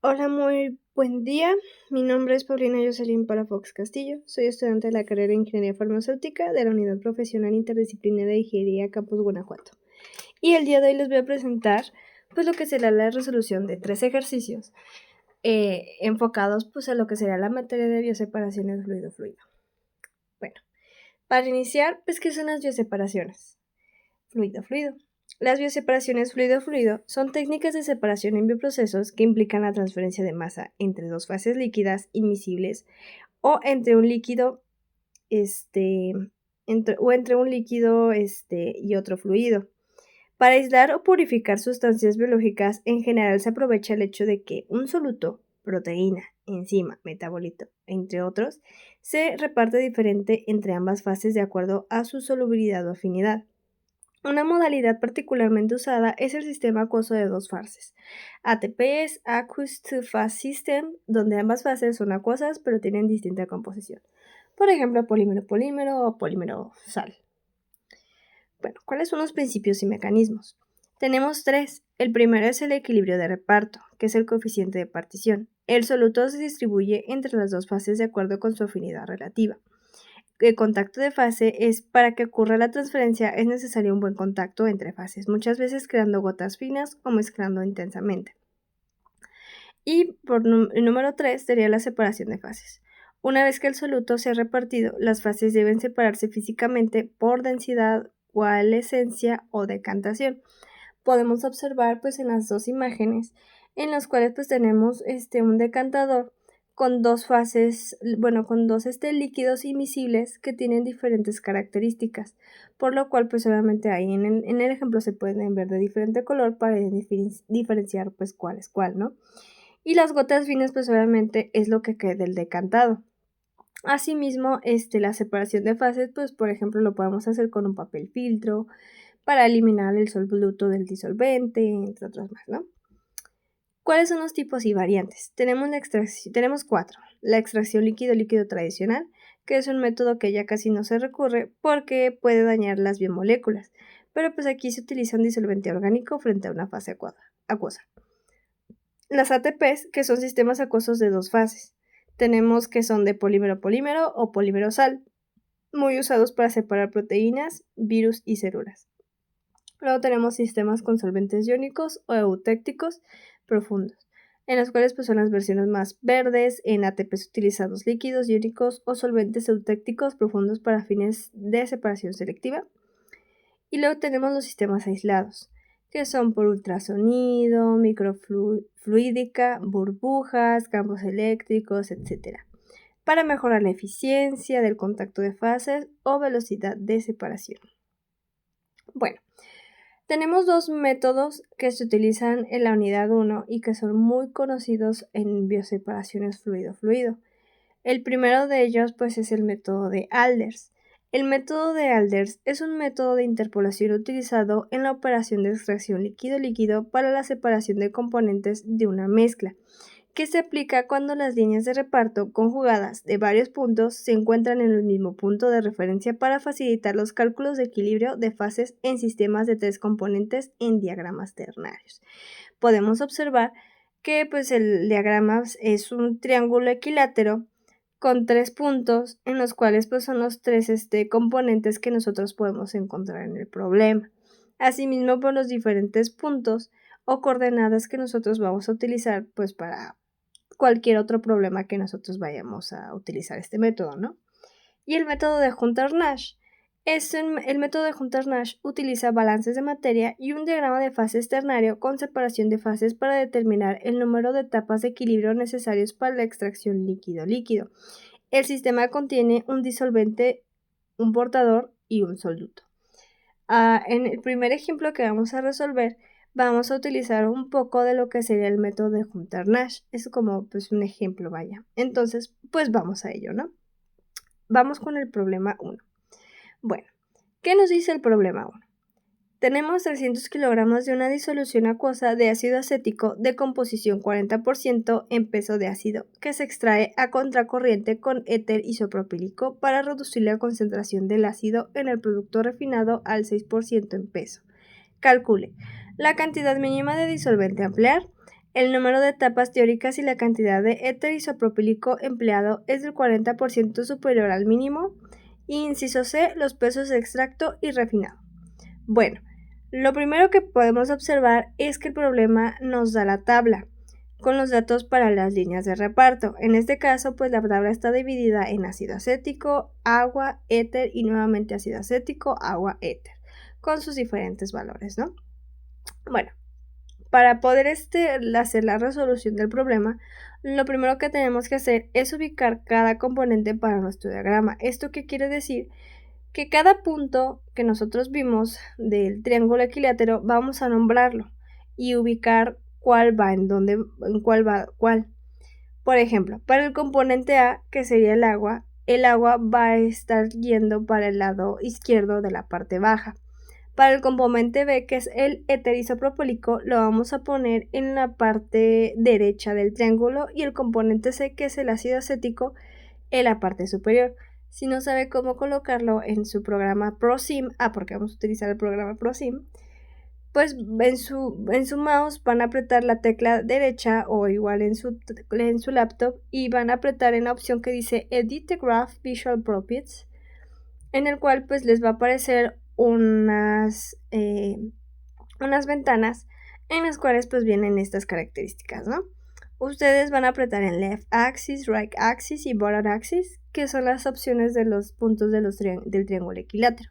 Hola, muy buen día. Mi nombre es Paulina Jocelyn Palafox Castillo. Soy estudiante de la carrera de Ingeniería Farmacéutica de la Unidad Profesional Interdisciplinaria de Ingeniería Campus Guanajuato. Y el día de hoy les voy a presentar pues lo que será la resolución de 3 ejercicios enfocados pues a lo que será la materia de bioseparaciones fluido-fluido. Bueno, para iniciar, pues ¿qué son las bioseparaciones? Fluido-fluido. Las bioseparaciones fluido-fluido son técnicas de separación en bioprocesos que implican la transferencia de masa entre dos fases líquidas inmiscibles o entre un líquido entre un líquido y otro fluido. Para aislar o purificar sustancias biológicas, en general se aprovecha el hecho de que un soluto, proteína, enzima, metabolito, entre otros, se reparte diferente entre ambas fases de acuerdo a su solubilidad o afinidad. Una modalidad particularmente usada es el sistema acuoso de dos fases. ATP es Aqueous Two-Phase System, donde ambas fases son acuosas pero tienen distinta composición. Por ejemplo, polímero-polímero o polímero-sal. Bueno, ¿cuáles son los principios y mecanismos? Tenemos 3. El primero es el equilibrio de reparto, que es el coeficiente de partición. El soluto se distribuye entre las dos fases de acuerdo con su afinidad relativa. El contacto de fase es para que ocurra la transferencia es necesario un buen contacto entre fases, muchas veces creando gotas finas o mezclando intensamente. Y el número 3 sería la separación de fases. Una vez que el soluto se ha repartido, las fases deben separarse físicamente por densidad, coalescencia o decantación. Podemos observar pues en las dos imágenes en las cuales pues tenemos un decantador con dos fases, con dos líquidos immiscibles que tienen diferentes características, por lo cual pues obviamente ahí en el ejemplo se pueden ver de diferente color para diferenciar pues cuál es cuál, ¿no? Y las gotas finas pues obviamente es lo que queda del decantado. Asimismo, la separación de fases pues por ejemplo lo podemos hacer con un papel filtro para eliminar el soluto del disolvente, entre otros más, ¿no? ¿Cuáles son los tipos y variantes? Tenemos 4. La extracción líquido-líquido tradicional, que es un método que ya casi no se recurre porque puede dañar las biomoléculas, pero pues aquí se utiliza un disolvente orgánico frente a una fase acuosa. Las ATPs, que son sistemas acuosos de dos fases. Tenemos que son de polímero-polímero o polímero-sal, muy usados para separar proteínas, virus y células. Luego tenemos sistemas con solventes iónicos o eutécticos profundos, en los cuales pues, son las versiones más verdes en ATPs utilizados líquidos iónicos o solventes eutécticos profundos para fines de separación selectiva. Y luego tenemos los sistemas aislados, que son por ultrasonido, microfluídica, burbujas, campos eléctricos, etc., para mejorar la eficiencia del contacto de fases o velocidad de separación. Bueno, tenemos dos métodos que se utilizan en la unidad 1 y que son muy conocidos en bioseparaciones fluido-fluido. El primero de ellos pues es el método de Alders. El método de Alders es un método de interpolación utilizado en la operación de extracción líquido-líquido para la separación de componentes de una mezcla, que se aplica cuando las líneas de reparto conjugadas de varios puntos se encuentran en el mismo punto de referencia para facilitar los cálculos de equilibrio de fases en sistemas de 3 componentes en diagramas ternarios. Podemos observar que pues, el diagrama es un triángulo equilátero con 3 puntos en los cuales pues, son los 3 componentes que nosotros podemos encontrar en el problema. Asimismo, por los diferentes puntos o coordenadas que nosotros vamos a utilizar pues para cualquier otro problema que nosotros vayamos a utilizar este método, ¿no? Y el método de Hunter-Nash. El método de Hunter-Nash utiliza balances de materia y un diagrama de fases ternario con separación de fases para determinar el número de etapas de equilibrio necesarios para la extracción líquido-líquido. El sistema contiene un disolvente, un portador y un soluto. En el primer ejemplo que vamos a resolver, vamos a utilizar un poco de lo que sería el método de Hunter-Nash. Es como pues un ejemplo, vaya. Entonces, pues vamos a ello, ¿no? Vamos con el problema 1. Bueno, ¿qué nos dice el problema 1? Tenemos 300 kilogramos de una disolución acuosa de ácido acético de composición 40% en peso de ácido que se extrae a contracorriente con éter isopropílico para reducir la concentración del ácido en el producto refinado al 6% en peso. Calcule la cantidad mínima de disolvente a emplear. El número de etapas teóricas y la cantidad de éter isopropílico empleado es del 40% superior al mínimo. Y inciso C, los pesos de extracto y refinado. Bueno, lo primero que podemos observar es que el problema nos da la tabla con los datos para las líneas de reparto. En este caso, pues la tabla está dividida en ácido acético, agua, éter y nuevamente ácido acético, agua, éter, con sus diferentes valores, ¿no? Bueno, para poder hacer la resolución del problema, lo primero que tenemos que hacer es ubicar cada componente para nuestro diagrama. ¿Esto qué quiere decir? Que cada punto que nosotros vimos del triángulo equilátero vamos a nombrarlo y ubicar cuál va en cuál va cuál. Por ejemplo, para el componente A, que sería el agua va a estar yendo para el lado izquierdo de la parte baja. Para el componente B, que es el éter isopropílico, lo vamos a poner en la parte derecha del triángulo y el componente C, que es el ácido acético, en la parte superior. Si no sabe cómo colocarlo en su programa ProSim, porque vamos a utilizar el programa ProSim, pues en su mouse van a apretar la tecla derecha o igual en su laptop y van a apretar en la opción que dice Edit the Graph Visual Properties, en el cual pues les va a aparecer unas ventanas en las cuales pues vienen estas características, ¿no? Ustedes van a apretar en Left Axis, Right Axis y Bottom Axis, que son las opciones de los puntos del triángulo equilátero.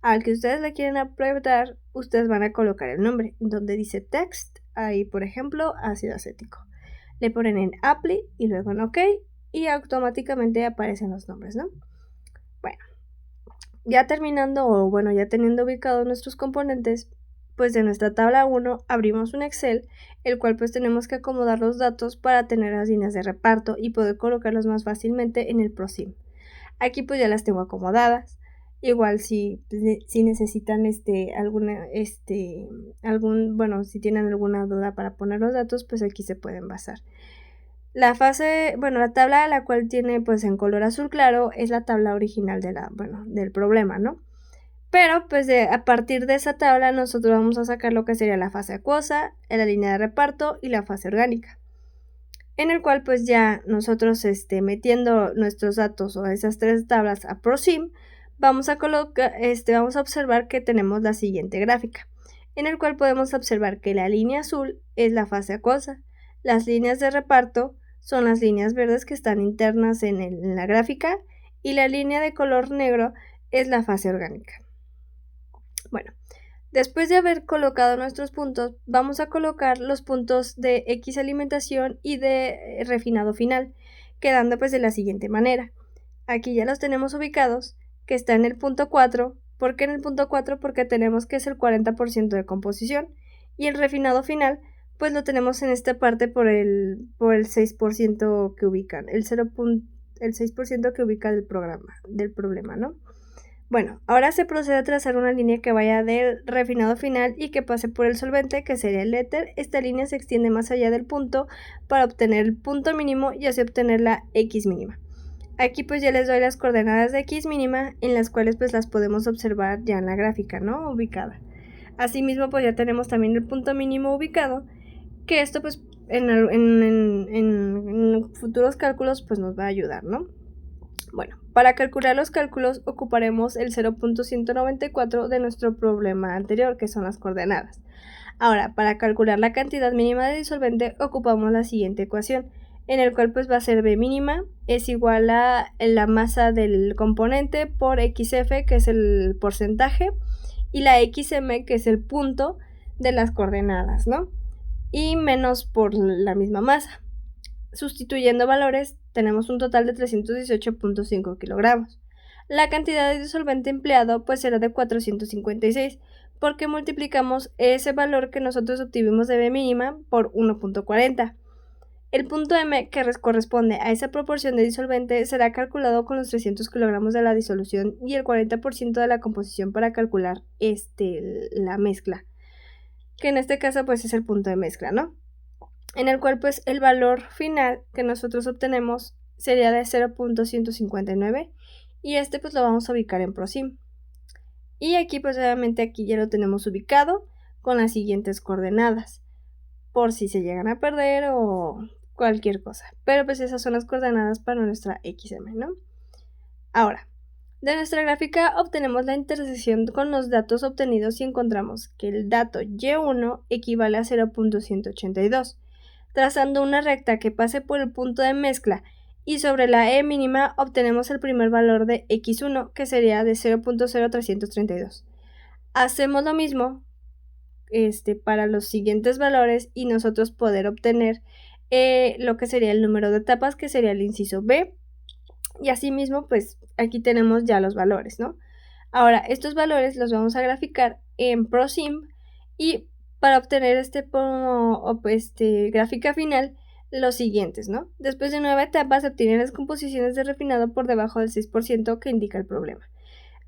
Al que ustedes le quieren apretar, ustedes van a colocar el nombre, donde dice Text, ahí por ejemplo, ácido acético. Le ponen en Apply y luego en OK y automáticamente aparecen los nombres, ¿no? Bueno, ya ya teniendo ubicados nuestros componentes, pues de nuestra tabla 1 abrimos un Excel, el cual pues tenemos que acomodar los datos para tener las líneas de reparto y poder colocarlos más fácilmente en el ProSim. Aquí pues ya las tengo acomodadas. Igual si necesitan si tienen alguna duda para poner los datos, pues aquí se pueden basar. La tabla a la cual tiene pues en color azul claro es la tabla original del problema, ¿no? Pero pues a partir de esa tabla nosotros vamos a sacar lo que sería la fase acuosa, la línea de reparto y la fase orgánica, en el cual pues ya nosotros metiendo nuestros datos o esas tres tablas a ProSim, vamos a observar que tenemos la siguiente gráfica, en el cual podemos observar que la línea azul es la fase acuosa, las líneas de reparto son las líneas verdes que están internas en la gráfica y la línea de color negro es la fase orgánica. Bueno, después de haber colocado nuestros puntos, vamos a colocar los puntos de X alimentación y de refinado final, quedando pues de la siguiente manera. Aquí ya los tenemos ubicados, que está en el punto 4. ¿Por qué en el punto 4? Porque tenemos que es el 40% de composición. Y el refinado final, pues lo tenemos en esta parte por el 6% que ubican, el 6% que ubica del problema, ¿no? Bueno, ahora se procede a trazar una línea que vaya del refinado final y que pase por el solvente, que sería el éter. Esta línea se extiende más allá del punto para obtener el punto mínimo y así obtener la X mínima. Aquí pues ya les doy las coordenadas de X mínima, en las cuales pues las podemos observar ya en la gráfica, ¿no? Ubicada. Asimismo pues ya tenemos también el punto mínimo ubicado, que esto pues en futuros cálculos pues nos va a ayudar, ¿no? Bueno, para calcular los cálculos ocuparemos el 0.194 de nuestro problema anterior, que son las coordenadas. Ahora, para calcular la cantidad mínima de disolvente ocupamos la siguiente ecuación, en el cual pues va a ser B mínima es igual a la masa del componente por XF, que es el porcentaje, y la XM, que es el punto de las coordenadas, ¿no? Y menos por la misma masa. Sustituyendo valores, tenemos un total de 318.5 kilogramos. La cantidad de disolvente empleado pues será de 456, porque multiplicamos ese valor que nosotros obtuvimos de B mínima por 1.40. El punto M, que corresponde a esa proporción de disolvente, será calculado con los 300 kilogramos de la disolución y el 40% de la composición para calcular la mezcla, que en este caso pues es el punto de mezcla, ¿no? En el cual pues el valor final que nosotros obtenemos sería de 0.159 y pues lo vamos a ubicar en ProSim. Y aquí pues obviamente aquí ya lo tenemos ubicado con las siguientes coordenadas. por si se llegan a perder o cualquier cosa. Pero pues esas son las coordenadas para nuestra XM, ¿no? Ahora, de nuestra gráfica obtenemos la intersección con los datos obtenidos y encontramos que el dato Y1 equivale a 0.182, trazando una recta que pase por el punto de mezcla y sobre la E mínima obtenemos el primer valor de X1 que sería de 0.0332. Hacemos lo mismo para los siguientes valores y nosotros poder obtener lo que sería el número de etapas, que sería el inciso B. Y asimismo, pues aquí tenemos ya los valores, ¿no? Ahora, estos valores los vamos a graficar en ProSim y para obtener gráfica final, los siguientes, ¿no? Después de 9 etapas se obtienen las composiciones de refinado por debajo del 6% que indica el problema.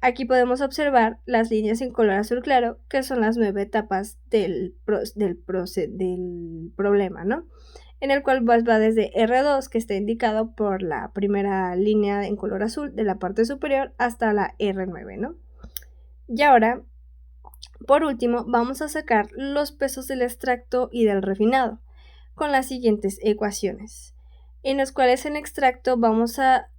Aquí podemos observar las líneas en color azul claro, que son las 9 etapas del problema, ¿no? En el cual va desde R2, que está indicado por la primera línea en color azul de la parte superior, hasta la R9, ¿no? Y ahora, por último, vamos a sacar los pesos del extracto y del refinado, con las siguientes ecuaciones, en las cuales en extracto vamos a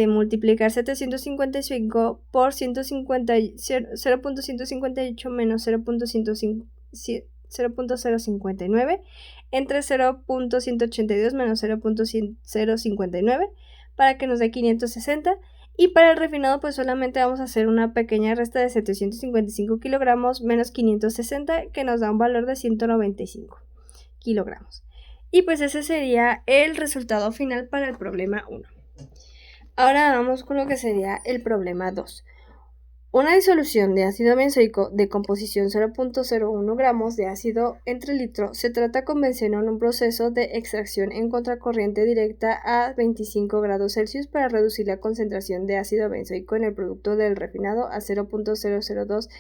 multiplicar 755 por 0.158 menos 0.059 entre 0.182 menos 0.059 para que nos dé 560. Y para el refinado pues solamente vamos a hacer una pequeña resta de 755 kilogramos menos 560 que nos da un valor de 195 kilogramos. Y pues ese sería el resultado final para el problema 1. Ahora vamos con lo que sería el problema 2. Una disolución de ácido benzoico de composición 0.01 gramos de ácido entre litro se trata con benceno en un proceso de extracción en contracorriente directa a 25 grados Celsius para reducir la concentración de ácido benzoico en el producto del refinado a 0.002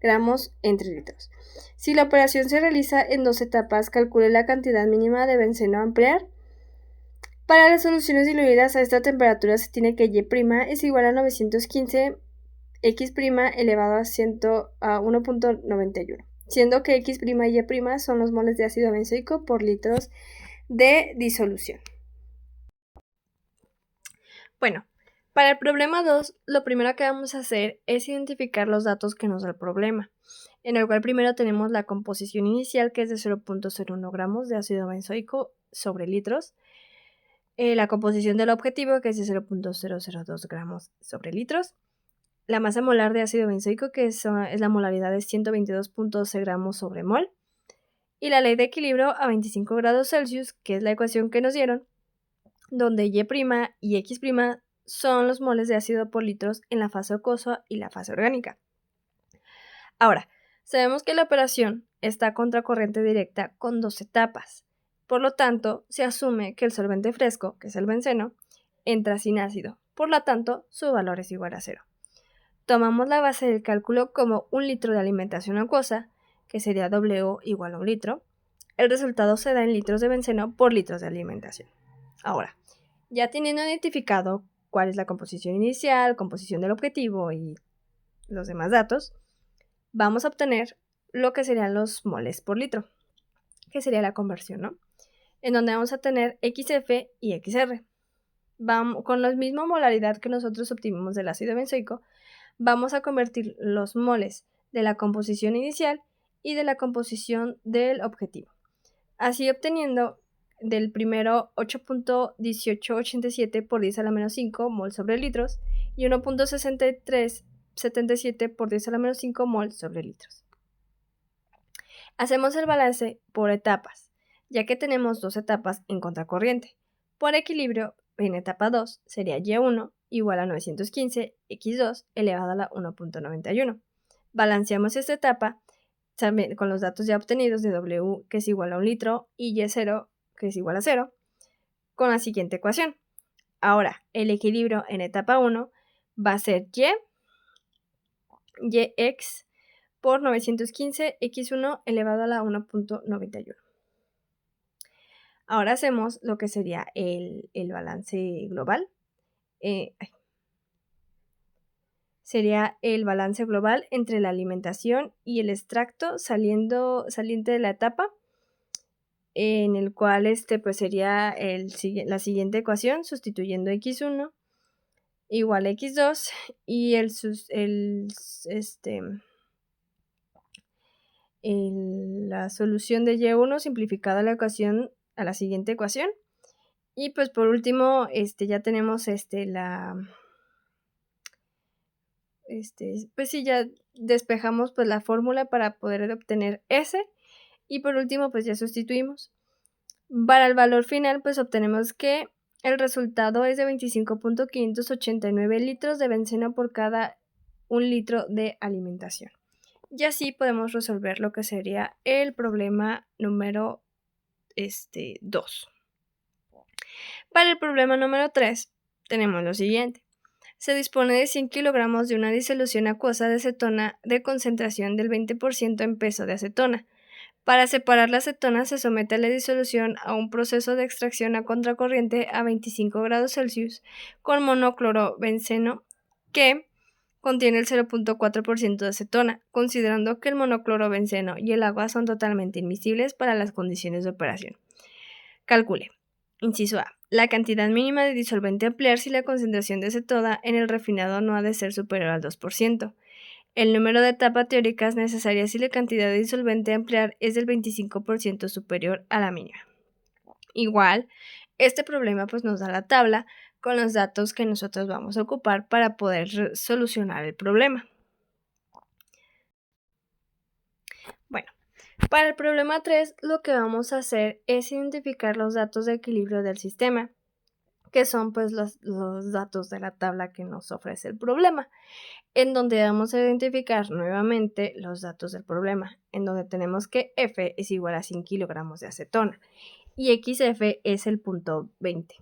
gramos entre litros. Si la operación se realiza en 2 etapas, calcule la cantidad mínima de benceno a emplear. Para las soluciones diluidas a esta temperatura se tiene que Y' es igual a 915 X' elevado a 1.91, siendo que X' y Y' son los moles de ácido benzoico por litros de disolución. Bueno, para el problema 2, lo primero que vamos a hacer es identificar los datos que nos da el problema, en el cual primero tenemos la composición inicial, que es de 0.01 gramos de ácido benzoico sobre litros, la composición del objetivo, que es de 0.002 gramos sobre litros, la masa molar de ácido benzoico, que es la molaridad de 122.12 gramos sobre mol, y la ley de equilibrio a 25 grados Celsius, que es la ecuación que nos dieron, donde Y' y X' son los moles de ácido por litros en la fase acuosa y la fase orgánica. Ahora, sabemos que la operación está a contracorriente directa con 2 etapas. Por lo tanto, se asume que el solvente fresco, que es el benceno, entra sin ácido. Por lo tanto, su valor es igual a 0. Tomamos la base del cálculo como 1 litro de alimentación acuosa, que sería W igual a 1 litro. El resultado se da en litros de benceno por litros de alimentación. Ahora, ya teniendo identificado cuál es la composición inicial, composición del objetivo y los demás datos, vamos a obtener lo que serían los moles por litro, que sería la conversión, ¿no? En donde vamos a tener XF y XR. Con la misma molaridad que nosotros obtuvimos del ácido benzoico, vamos a convertir los moles de la composición inicial y de la composición del objetivo. Así obteniendo del primero 8.1887 por 10 a la menos 5 mol sobre litros y 1.6377 por 10 a la menos 5 mol sobre litros. Hacemos el balance por etapas, ya que tenemos 2 etapas en contracorriente. Por equilibrio, en etapa 2 sería Y1 igual a 915 X2 elevado a la 1.91. Balanceamos esta etapa también con los datos ya obtenidos de W, que es igual a 1 litro, y Y0, que es igual a 0, con la siguiente ecuación. Ahora, el equilibrio en etapa 1 va a ser Yx por 915 X1 elevado a la 1.91. Ahora hacemos lo que sería el balance global. Sería el balance global entre la alimentación y el extracto saliente de la etapa. en el cual pues sería la siguiente ecuación, sustituyendo x1 igual a x2 y la solución de y1 simplificada la ecuación a la siguiente ecuación. Y pues por último, ya tenemos pues sí, ya despejamos pues la fórmula para poder obtener S. Y por último, pues ya sustituimos. Para el valor final, pues obtenemos que el resultado es de 25.589 litros de benceno por cada 1 litro de alimentación. Y así podemos resolver lo que sería el problema número 2. Para el problema número 3, tenemos lo siguiente. Se dispone de 100 kilogramos de una disolución acuosa de acetona de concentración del 20% en peso de acetona. Para separar la acetona se somete la disolución a un proceso de extracción a contracorriente a 25 grados Celsius con monoclorobenceno que contiene el 0.4% de acetona, considerando que el monoclorobenceno y el agua son totalmente inmiscibles para las condiciones de operación. Calcule. Inciso A. La cantidad mínima de disolvente a emplear si la concentración de acetona en el refinado no ha de ser superior al 2%. El número de etapas teóricas necesarias si la cantidad de disolvente a emplear es del 25% superior a la mínima. Igual, este problema pues nos da la tabla con los datos que nosotros vamos a ocupar para poder solucionar el problema. Bueno, para el problema 3 lo que vamos a hacer es identificar los datos de equilibrio del sistema, que son pues los datos de la tabla que nos ofrece el problema, en donde vamos a identificar nuevamente los datos del problema, en donde tenemos que F es igual a 100 kilogramos de acetona y XF es el punto 20.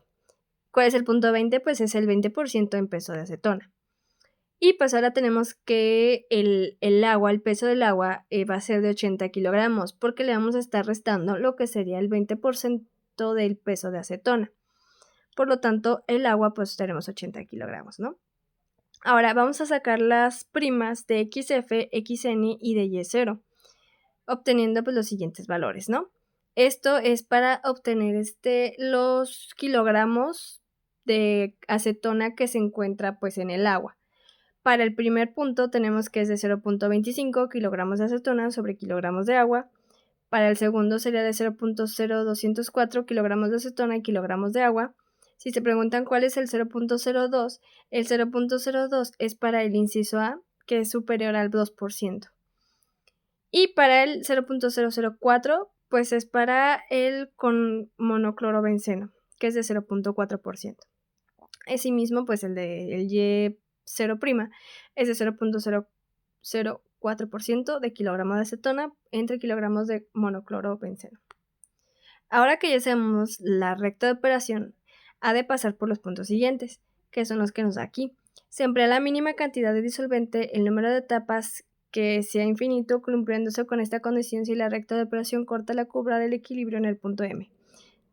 ¿Cuál es el punto 20? Pues es el 20% en peso de acetona. Y pues ahora tenemos que el peso del agua va a ser de 80 kilogramos, porque le vamos a estar restando lo que sería el 20% del peso de acetona. Por lo tanto, el agua pues tenemos 80 kilogramos, ¿no? Ahora vamos a sacar las primas de XF, XN y de Y0, obteniendo pues los siguientes valores, ¿no? Esto es para obtener los kilogramos de acetona que se encuentra pues en el agua. Para el primer punto tenemos que es de 0.25 kilogramos de acetona sobre kilogramos de agua. Para el segundo sería de 0.0204 kilogramos de acetona y kilogramos de agua. Si se preguntan cuál es el 0.02, el 0.02 es para el inciso A, que es superior al 2%. Y para el 0.004, pues es para el con monoclorobenceno, que es de 0.4%. Asimismo, pues el Y0' es de 0.004% de kilogramo de acetona entre kilogramos de monoclorobenceno. Ahora que ya sabemos la recta de operación, ha de pasar por los puntos siguientes, que son los que nos da aquí. Se emplea la mínima cantidad de disolvente, el número de etapas que sea infinito, cumpliéndose con esta condición si la recta de operación corta la curva del equilibrio en el punto M.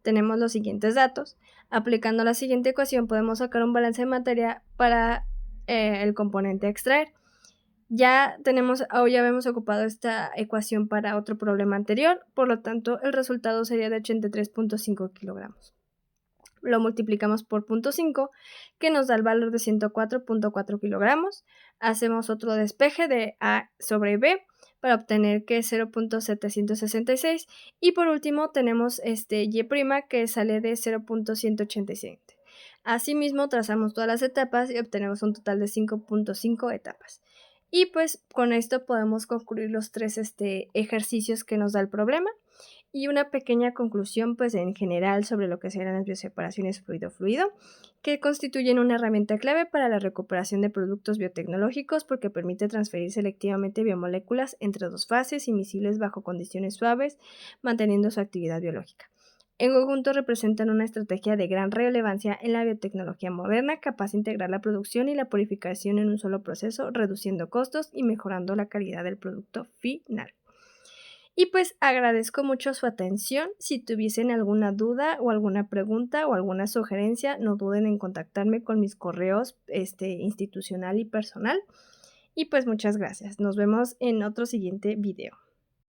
Tenemos los siguientes datos. Aplicando la siguiente ecuación podemos sacar un balance de materia para el componente a extraer. Ya habíamos ocupado esta ecuación para otro problema anterior, por lo tanto el resultado sería de 83.5 kilogramos. Lo multiplicamos por 0.5, que nos da el valor de 104.4 kilogramos. Hacemos otro despeje de A sobre B para obtener que es 0.766 y por último tenemos Y' que sale de 0.187. Asimismo trazamos todas las etapas y obtenemos un total de 5.5 etapas. Y pues con esto podemos concluir los 3 ejercicios que nos da el problema. Y una pequeña conclusión pues en general sobre lo que serán las bioseparaciones fluido-fluido, que constituyen una herramienta clave para la recuperación de productos biotecnológicos porque permite transferir selectivamente biomoléculas entre dos fases invisibles bajo condiciones suaves, manteniendo su actividad biológica. En conjunto representan una estrategia de gran relevancia en la biotecnología moderna, capaz de integrar la producción y la purificación en un solo proceso, reduciendo costos y mejorando la calidad del producto final. Y pues agradezco mucho su atención. Si tuviesen alguna duda o alguna pregunta o alguna sugerencia, no duden en contactarme con mis correos institucional y personal. Y pues muchas gracias. Nos vemos en otro siguiente video.